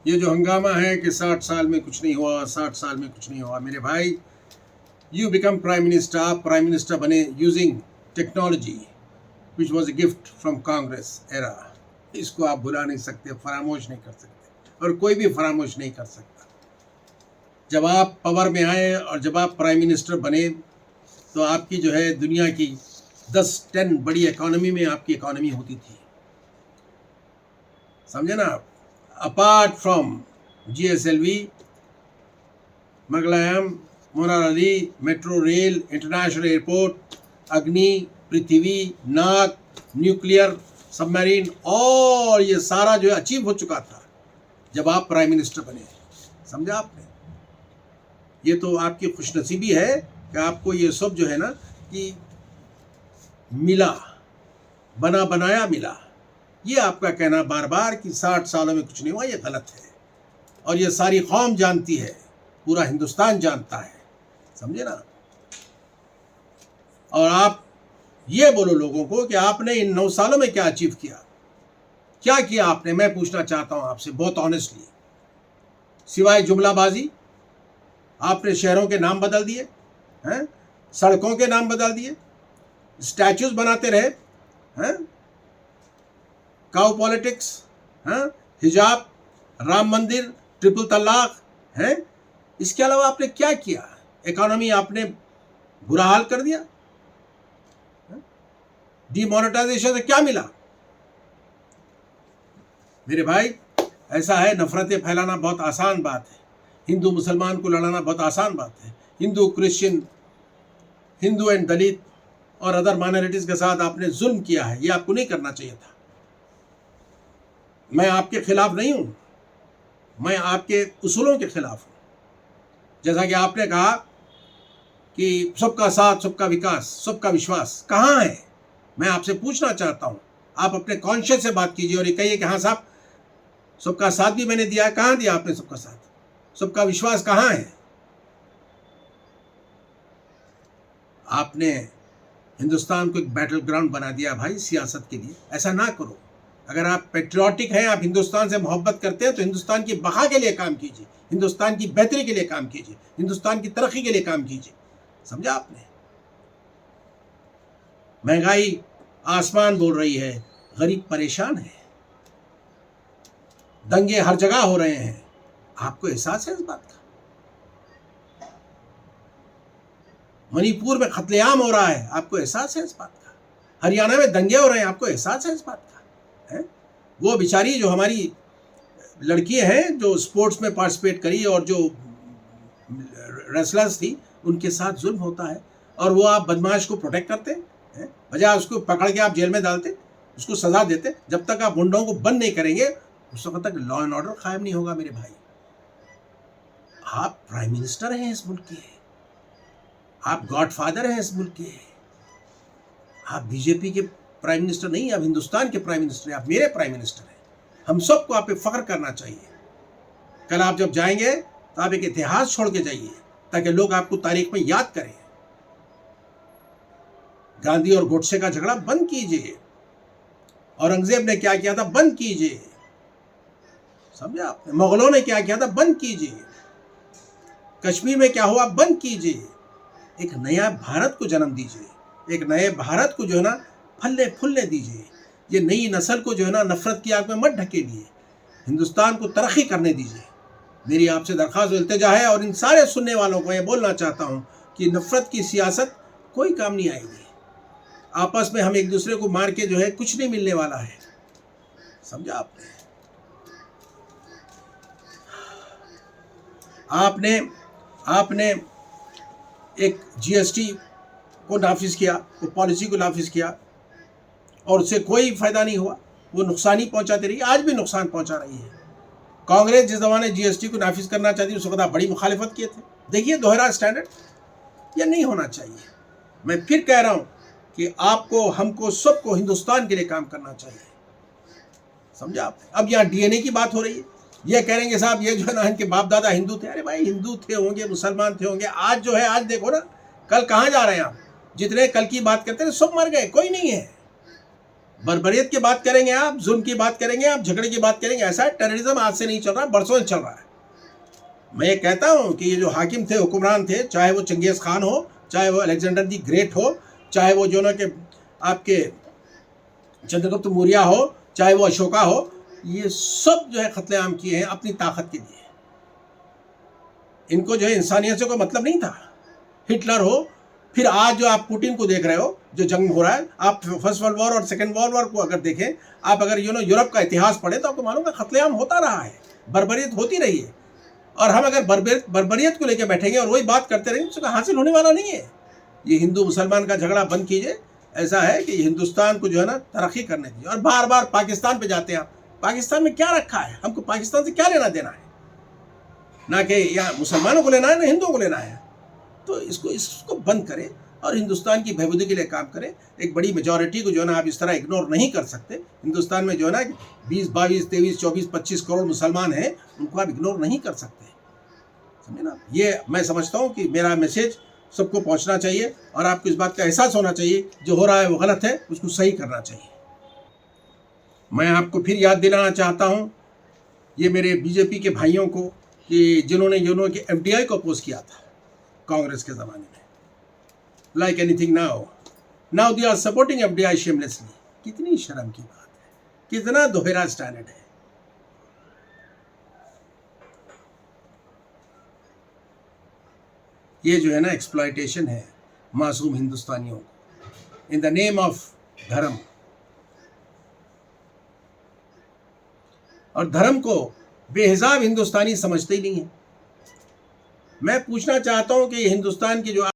ये जो हंगामा है कि 60 साल में कुछ नहीं हुआ, 60 साल में कुछ नहीं हुआ, मेरे भाई, यू बिकम प्राइम मिनिस्टर, आप प्राइम मिनिस्टर बने using technology which was a gift from Congress era. इसको आप भुला नहीं सकते, फरामोश नहीं कर सकते, और कोई भी फरामोश नहीं कर सकता। जब आप पावर में आए और जब आप प्राइम मिनिस्टर बने तो आपकी जो है दुनिया की 10 बड़ी इकोनॉमी में आपकी इकोनॉमी होती थी, समझे ना आप। Apart from GSLV, Mangalyaan, monorail, metro rail, international airport, Agni, Prithvi, Nag, nuclear submarine, और ये सारा जो है अचीव हो चुका था जब आप प्राइम मिनिस्टर बने, समझा आपने। ये तो आपकी खुशनसीबी है कि आपको ये सब जो है ना कि मिला, बना बनाया मिला। ये आपका कहना बार बार कि 60 सालों में कुछ नहीं हुआ, ये गलत है, और ये सारी कौम जानती है, पूरा हिंदुस्तान जानता है, समझे ना। और आप ये बोलो लोगों को कि आपने इन 9 सालों में क्या अचीव किया, क्या किया आपने। मैं पूछना चाहता हूं आपसे बहुत ऑनेस्टली, सिवाय जुमलाबाजी। आपने शहरों के नाम बदल दिए हैं, सड़कों के नाम बदल दिए, स्टैचूज बनाते रहे हैं, काउ पॉलिटिक्स, हैं, हिजाब, राम मंदिर, ट्रिपल तलाक, हैं। इसके अलावा आपने क्या किया। इकोनॉमी आपने बुरा हाल कर दिया। डिमोनेटाइजेशन से क्या मिला। मेरे भाई, ऐसा है, नफरतें फैलाना बहुत आसान बात है, हिंदू मुसलमान को लड़ाना बहुत आसान बात है, हिंदू क्रिश्चियन, हिंदू एंड दलित और अदर माइनॉरिटीज के साथ आपने जुल्म किया है। ये आपको नहीं करना चाहिए था। मैं आपके खिलाफ नहीं हूं, मैं आपके उसूलों के खिलाफ हूं। जैसा कि आपने कहा कि सबका साथ, सबका विकास, सबका विश्वास कहाँ है। मैं आपसे पूछना चाहता हूं, आप अपने कॉन्शियस से बात कीजिए और ये कहिए कि हाँ साहब, सबका साथ भी मैंने दिया है। कहाँ दिया आपने सबका साथ, सबका विश्वास कहाँ है। आपने हिंदुस्तान को एक बैटल ग्राउंड बना दिया भाई सियासत के लिए। ऐसा ना करो। अगर आप पेट्रियाटिक हैं, आप हिंदुस्तान से मोहब्बत करते हैं, तो हिंदुस्तान की बका के लिए काम कीजिए, हिंदुस्तान की बेहतरी के लिए काम कीजिए, हिंदुस्तान की तरक्की के लिए काम कीजिए, समझा आपने। महंगाई आसमान बोल रही है, गरीब परेशान है, दंगे हर जगह हो रहे हैं। आपको एहसास है इस बात का। मणिपुर में कत्लेआम हो रहा है, आपको एहसास है इस बात का। हरियाणा में दंगे हो रहे हैं, आपको एहसास है इस बात का, है? वो बेचारी जो हमारी लड़कियां हैं जो स्पोर्ट्स में पार्टिसिपेट करी और जो रेसलर्स थी, उनके साथ जुल्म होता है, और वो आप बदमाश को प्रोटेक्ट करते हैं, बजाय उसको पकड़ के आप जेल में डालते, उसको सजा देते। जब तक आप गुंडों को बंद नहीं करेंगे, उस वक्त तक लॉ एंड ऑर्डर कायम नहीं होगा। मेरे भाई, आप प्राइम मिनिस्टर हैं इस मुल्क के, आप गॉडफादर हैं इस मुल्क के। आप बीजेपी के प्राइम मिनिस्टर नहीं, आप हिंदुस्तान के प्राइम मिनिस्टर हैं, आप मेरे प्राइम मिनिस्टर हैं। हम सबको आप पे फख्र करना चाहिए। कल आप जब जाएंगे तो आप एक इतिहास छोड़ के जाइए, ताकि लोग आपको तारीख में याद करें। गांधी और गोडसे का झगड़ा बंद कीजिए, औरंगजेब ने क्या किया था बंद कीजिए, समझा आपने। मुगलों ने क्या किया था बंद कीजिए, कश्मीर में क्या हुआ बंद कीजिए। एक नया भारत को जन्म दीजिए, एक नए भारत को जो है ना फलने फूलने दीजिए। ये नई नस्ल को जो है ना नफरत की आग में मत ढकेलिए, हिंदुस्तान को तरक्की करने दीजिए। मेरी आपसे दरख्वास्त इल्तिजा है, और इन सारे सुनने वालों को ये बोलना चाहता हूँ कि नफरत की सियासत कोई काम नहीं आएगी। आपस में हम एक दूसरे को मार के जो है कुछ नहीं मिलने वाला है, समझा आपने। आपने एक GST को नाफिज किया, वो पॉलिसी को नाफिज किया, और उससे कोई फायदा नहीं हुआ, वो नुकसान ही पहुंचाती रही, आज भी नुकसान पहुंचा रही है। कांग्रेस जिस जमाने GST को नाफिज करना चाहती उस वक्त आप बड़ी मुखालिफत किए थे। देखिए दोहरा स्टैंडर्ड, यह नहीं होना चाहिए। मैं फिर कह रहा हूं कि आपको, हमको, सबको हिंदुस्तान के लिए काम करना चाहिए, समझा आपने। अब यहाँ DNA की बात हो रही है, ये कहेंगे साहब ये जो है ना इनके बाप दादा हिंदू थे। अरे भाई, हिंदू थे होंगे, मुसलमान थे होंगे, आज जो है, आज देखो ना, कल कहाँ जा रहे हैं आप। जितने कल की बात करते हैं सब मर गए, कोई नहीं है। बर्बरियत की बात करेंगे आप, जुल्म की बात करेंगे आप, झगड़े की बात करेंगे। ऐसा है टेररिज्म आज से नहीं चल रहा, बरसों से चल रहा है। मैं ये कहता हूँ कि ये जो हाकिम थे, हुक्मरान थे, चाहे वो चंगेज़ खान हो, चाहे वो अलेक्जेंडर दी ग्रेट हो, चाहे वो जो ना कि आपके चंद्रगुप्त मौर्य हो, चाहे वो अशोका हो, ये सब जो है कत्लेआम किए हैं अपनी ताकत के लिए। इनको जो है इंसानियत से कोई मतलब नहीं था। हिटलर हो, फिर आज जो आप पुतिन को देख रहे हो, जो जंग हो रहा है, आप फर्स्ट वर्ल्ड वॉर और सेकेंड वर्ल्ड वॉर को अगर देखें, आप अगर यूरोप का इतिहास पढ़ें तो आपको मालूम है कत्लेआम होता रहा है, बर्बरियत होती रही है। और हम अगर बर्बरियत को लेकर बैठेंगे और वही बात करते रहेंगे तो हासिल होने वाला नहीं है। ये हिंदू मुसलमान का झगड़ा बंद कीजिए। ऐसा है कि हिंदुस्तान को जो है ना तरक्की करने दीजिए। और बार बार पाकिस्तान पे जाते हैं आप। पाकिस्तान में क्या रखा है? हमको पाकिस्तान से क्या लेना देना है? ना कि यहाँ मुसलमानों को लेना है, ना हिंदुओं को लेना है। तो इसको बंद करें और हिंदुस्तान की बहबूदी के लिए काम करें। एक बड़ी मेजॉरिटी को जो है ना आप इस तरह इग्नोर नहीं कर सकते। हिंदुस्तान में जो है ना 20, 22, 23, 24, 25 करोड़ मुसलमान हैं, उनको आप इग्नोर नहीं कर सकते, समझे ना। ये मैं समझता हूँ कि मेरा मैसेज सबको पहुँचना चाहिए और आपको इस बात का एहसास होना चाहिए जो हो रहा है वो गलत है, उसको सही करना चाहिए। मैं आपको फिर याद दिलाना चाहता हूँ ये मेरे बीजेपी के भाइयों को कि जिन्होंने FDI को अपोज किया था कांग्रेस के ज़माने में, like anything now they are supporting FDI shamelessly. कितनी शर्म की बात है, कितना दोहरा स्टैंडर्ड है। ये जो है ना एक्सप्लॉयटेशन है मासूम हिंदुस्तानियों को इन द नेम ऑफ धर्म। और धर्म को बेहिसाब हिंदुस्तानी समझते ही नहीं है। मैं पूछना चाहता हूं कि हिंदुस्तान की जो